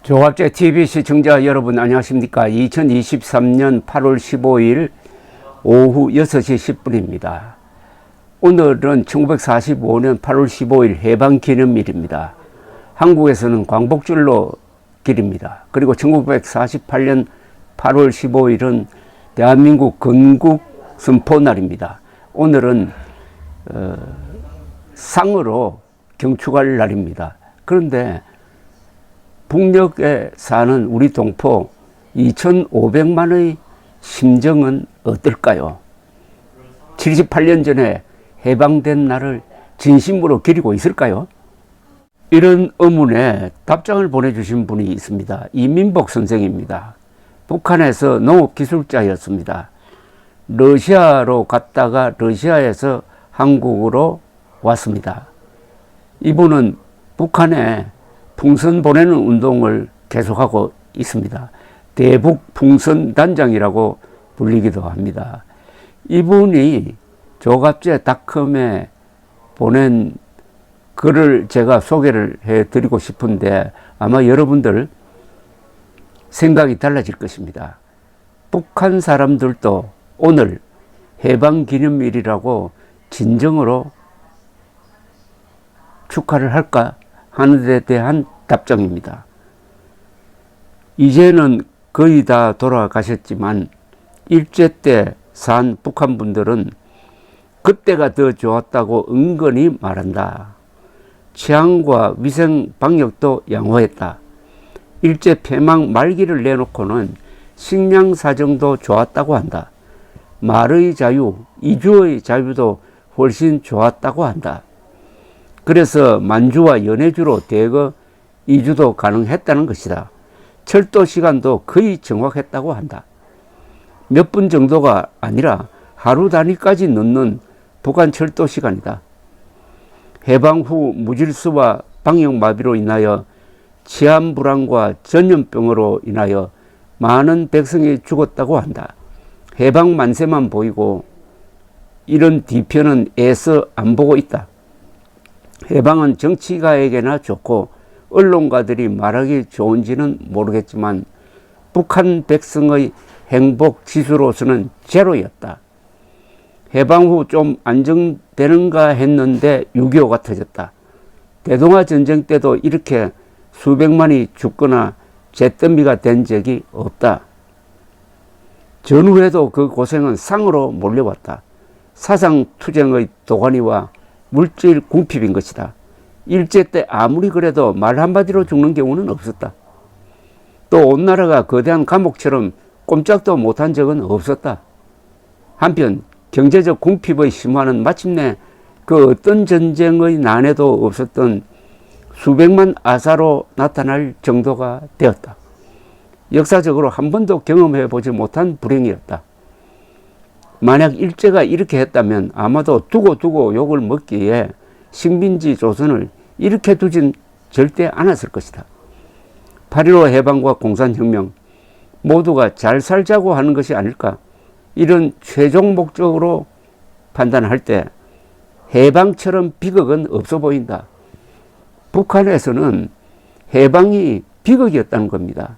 조갑제 TV 시청자 여러분 안녕하십니까. 2023년 8월 15일 오후 6시 10분입니다. 오늘은 1945년 8월 15일 해방기념일입니다. 한국에서는 광복절로 길입니다. 그리고 1948년 8월 15일은 대한민국 건국 선포날입니다. 오늘은 상으로 경축할 날입니다. 그런데 북녘에 사는 우리 동포 2,500만의 심정은 어떨까요? 78년 전에 해방된 날을 진심으로 기리고 있을까요? 이런 의문에 답장을 보내주신 분이 있습니다. 이민복 선생입니다. 북한에서 농업기술자였습니다. 러시아로 갔다가 러시아에서 한국으로 왔습니다. 이분은 북한에 풍선 보내는 운동을 계속하고 있습니다. 대북 풍선 단장이라고 불리기도 합니다. 이분이 조갑제닷컴에 보낸 글을 제가 소개를 해드리고 싶은데 아마 여러분들 생각이 달라질 것입니다. 북한 사람들도 오늘 해방기념일이라고 진정으로 축하를 할까 하는 데 대한 답장입니다. 이제는 거의 다 돌아가셨지만 일제 때 산 북한 분들은 그때가 더 좋았다고 은근히 말한다. 치안과 위생 방역도 양호했다. 일제 폐망 말기를 내놓고는 식량 사정도 좋았다고 한다. 말의 자유, 이주의 자유도 훨씬 좋았다고 한다. 그래서 만주와 연해주로 대거 이주도 가능했다는 것이다. 철도 시간도 거의 정확했다고 한다. 몇 분 정도가 아니라 하루 단위까지 넣는 북한 철도 시간이다. 해방 후 무질서와 방역마비로 인하여 치안 불안과 전염병으로 인하여 많은 백성이 죽었다고 한다. 해방 만세만 보이고 이런 뒤편은 애써 안 보고 있다. 해방은 정치가에게나 좋고 언론가들이 말하기 좋은지는 모르겠지만 북한 백성의 행복 지수로서는 제로였다. 해방 후 좀 안정되는가 했는데 6.25가 터졌다. 대동아 전쟁 때도 이렇게 수백만이 죽거나 잿더미가 된 적이 없다. 전후에도 그 고생은 상으로 몰려왔다. 사상투쟁의 도가니와 물질 궁핍인 것이다. 일제 때 아무리 그래도 말 한마디로 죽는 경우는 없었다. 또 온 나라가 거대한 감옥처럼 꼼짝도 못한 적은 없었다. 한편 경제적 궁핍의 심화는 마침내 그 어떤 전쟁의 난해도 없었던 수백만 아사로 나타날 정도가 되었다. 역사적으로 한 번도 경험해 보지 못한 불행이었다. 만약 일제가 이렇게 했다면 아마도 두고 욕을 먹기에 식민지 조선을 이렇게 두진 절대 않았을 것이다. 8.15 해방과 공산혁명 모두가 잘 살자고 하는 것이 아닐까. 이런 최종 목적으로 판단할 때 해방처럼 비극은 없어 보인다. 북한에서는 해방이 비극이었다는 겁니다.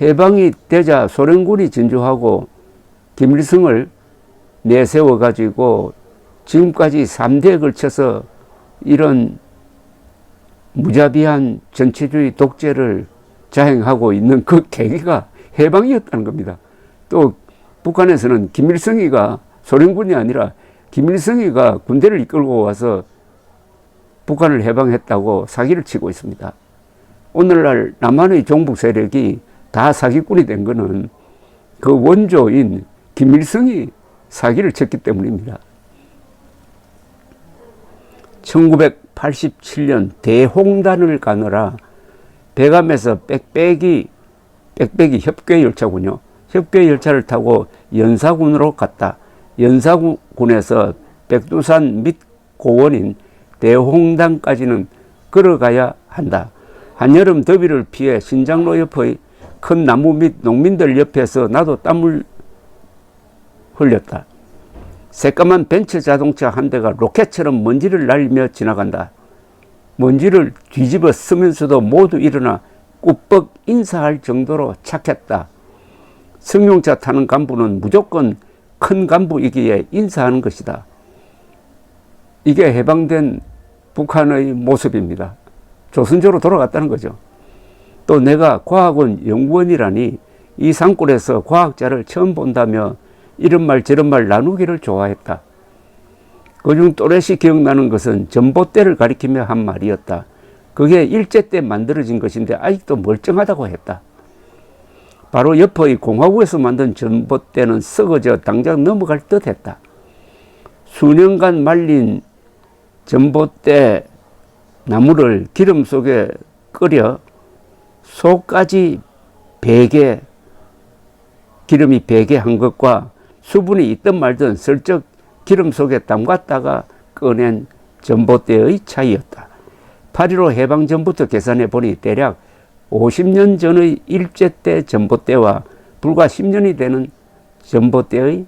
해방이 되자 소련군이 진주하고 김일성을 내세워 가지고 지금까지 3대에 걸쳐서 이런 무자비한 전체주의 독재를 자행하고 있는 그 계기가 해방이었다는 겁니다. 또 북한에서는 김일성이가 소련군이 아니라 김일성이가 군대를 이끌고 와서 북한을 해방했다고 사기를 치고 있습니다. 오늘날 남한의 종북 세력이 다 사기꾼이 된 것은 그 원조인 김일성이 사기를 쳤기 때문입니다. 1987년 대홍단을 가느라 배감에서 빽빽이 협괴열차군요. 협괴열차를 타고 연사군으로 갔다. 연사군에서 백두산 밑 고원인 대홍단까지는 걸어가야 한다. 한여름 더위를 피해 신장로 옆의 큰 나무 밑 농민들 옆에서 나도 땀을 흘렸다. 새까만 벤츠 자동차 한 대가 로켓처럼 먼지를 날리며 지나간다. 먼지를 뒤집어 쓰면서도 모두 일어나 꾸벅 인사할 정도로 착했다. 승용차 타는 간부는 무조건 큰 간부이기에 인사하는 것이다. 이게 해방된 북한의 모습입니다. 조선조로 돌아갔다는 거죠. 또 내가 과학원 연구원이라니 이 산골에서 과학자를 처음 본다며 이런 말 저런 말 나누기를 좋아했다. 그중 또렷이 기억나는 것은 전봇대를 가리키며 한 말이었다. 그게 일제 때 만들어진 것인데 아직도 멀쩡하다고 했다. 바로 옆의 공화국에서 만든 전봇대는 썩어져 당장 넘어갈 듯 했다. 수년간 말린 전봇대 나무를 기름 속에 끓여 속까지 배게, 기름이 배게 한 것과 수분이 있든 말든 슬쩍 기름 속에 담갔다가 꺼낸 전봇대의 차이였다. 8.15 해방 전부터 계산해 보니 대략 50년 전의 일제 때 전봇대와 불과 10년이 되는 전봇대의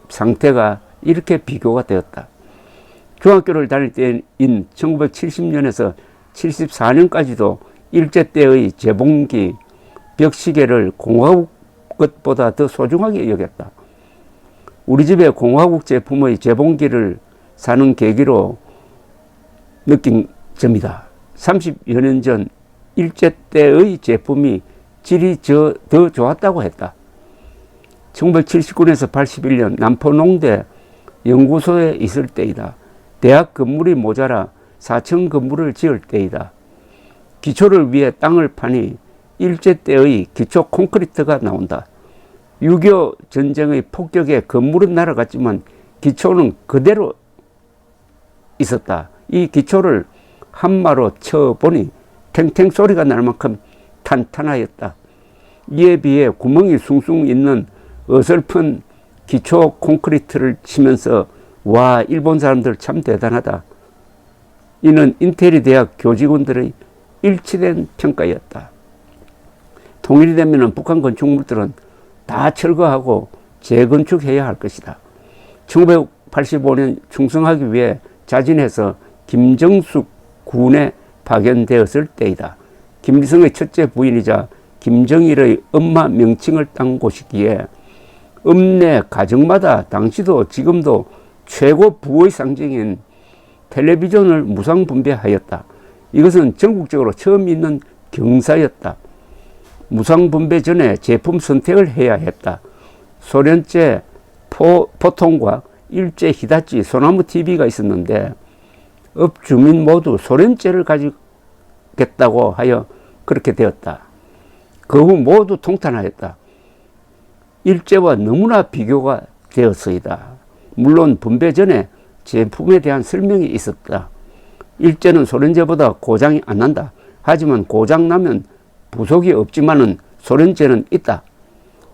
상태가 이렇게 비교가 되었다. 중학교를 다닐 때인 1970년에서 74년까지도 일제 때의 재봉기, 벽시계를 공화국 것보다 더 소중하게 여겼다. 우리 집에 공화국 제품의 재봉기를 사는 계기로 느낀 점이다. 30여 년 전 일제 때의 제품이 질이 더 좋았다고 했다. 1979년에서 81년 남포농대 연구소에 있을 때이다. 대학 건물이 모자라 4층 건물을 지을 때이다. 기초를 위해 땅을 파니 일제 때의 기초 콘크리트가 나온다. 6.25 전쟁의 폭격에 건물은 날아갔지만 기초는 그대로 있었다. 이 기초를 한마로 쳐보니 탱탱 소리가 날 만큼 탄탄하였다. 이에 비해 구멍이 숭숭 있는 어설픈 기초 콘크리트를 치면서 와, 일본 사람들 참 대단하다. 이는 인테리 대학 교직원들의 일치된 평가였다. 통일이 되면 북한 건축물들은 다 철거하고 재건축해야 할 것이다. 1985년 충성하기 위해 자진해서 김정숙 군에 파견되었을 때이다. 김일성의 첫째 부인이자 김정일의 엄마 명칭을 딴 곳이기에 읍내 가정마다 당시도 지금도 최고 부의 상징인 텔레비전을 무상분배하였다. 이것은 전국적으로 처음 있는 경사였다. 무상분배 전에 제품 선택을 해야 했다. 소련제 포통과 일제 히다치 소나무 TV가 있었는데 읍 주민 모두 소련제를 가지겠다고 하여 그렇게 되었다. 그 후 모두 통탄하였다. 일제와 너무나 비교가 되었으이다. 물론 분배 전에 제품에 대한 설명이 있었다. 일제는 소련제보다 고장이 안 난다. 하지만 고장 나면 부속이 없지만은 소련제는 있다.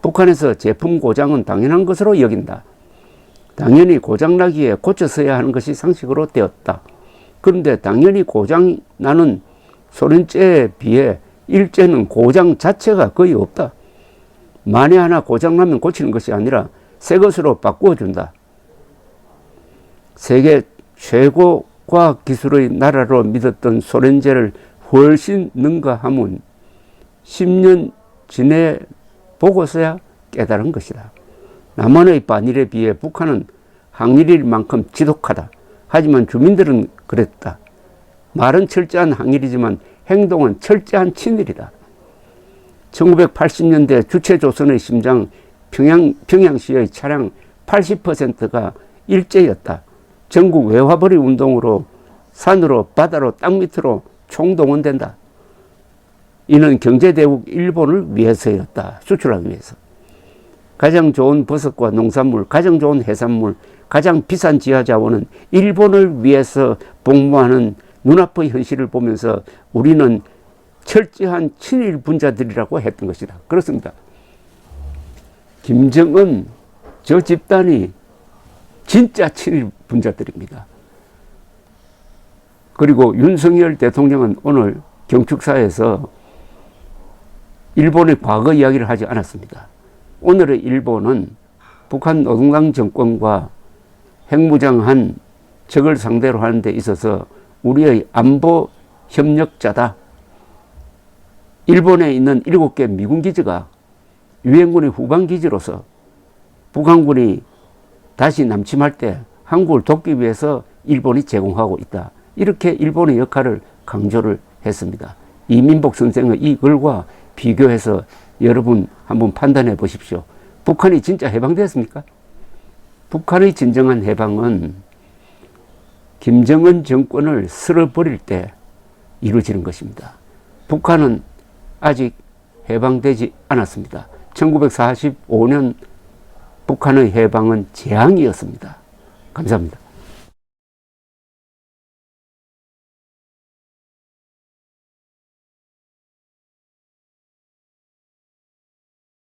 북한에서 제품 고장은 당연한 것으로 여긴다. 당연히 고장나기에 고쳐서야 하는 것이 상식으로 되었다. 그런데 당연히 고장 나는 소련제에 비해 일제는 고장 자체가 거의 없다. 만에 하나 고장나면 고치는 것이 아니라 새 것으로 바꾸어준다. 세계 최고 과학기술의 나라로 믿었던 소련제를 훨씬 능가하면 10년 지내 보고서야 깨달은 것이다. 남한의 반일에 비해 북한은 항일일 만큼 지독하다. 하지만 주민들은 그랬다. 말은 철저한 항일이지만 행동은 철저한 친일이다. 1980년대 주체조선의 심장 평양시의 차량 80%가 일제였다. 전국 외화벌이 운동으로 산으로 바다로 땅 밑으로 총동원된다. 이는 경제대국 일본을 위해서였다. 수출하기 위해서. 가장 좋은 버섯과 농산물, 가장 좋은 해산물, 가장 비싼 지하자원은 일본을 위해서 복무하는 눈앞의 현실을 보면서 우리는 철저한 친일 분자들이라고 했던 것이다. 그렇습니다. 김정은 저 집단이 진짜 친일 분자들입니다. 그리고 윤석열 대통령은 오늘 경축사에서 일본의 과거 이야기를 하지 않았습니다. 오늘의 일본은 북한 노동당 정권과 핵무장한 적을 상대로 하는 데 있어서 우리의 안보 협력자다. 일본에 있는 7개 미군 기지가 유엔군의 후방 기지로서 북한군이 다시 남침할 때 한국을 돕기 위해서 일본이 제공하고 있다. 이렇게 일본의 역할을 강조를 했습니다. 이민복 선생의 이 글과 비교해서 여러분 한번 판단해 보십시오. 북한이 진짜 해방되었습니까? 북한의 진정한 해방은 김정은 정권을 쓸어버릴 때 이루어지는 것입니다. 북한은 아직 해방되지 않았습니다. 1945년 북한의 해방은 재앙이었습니다. 감사합니다.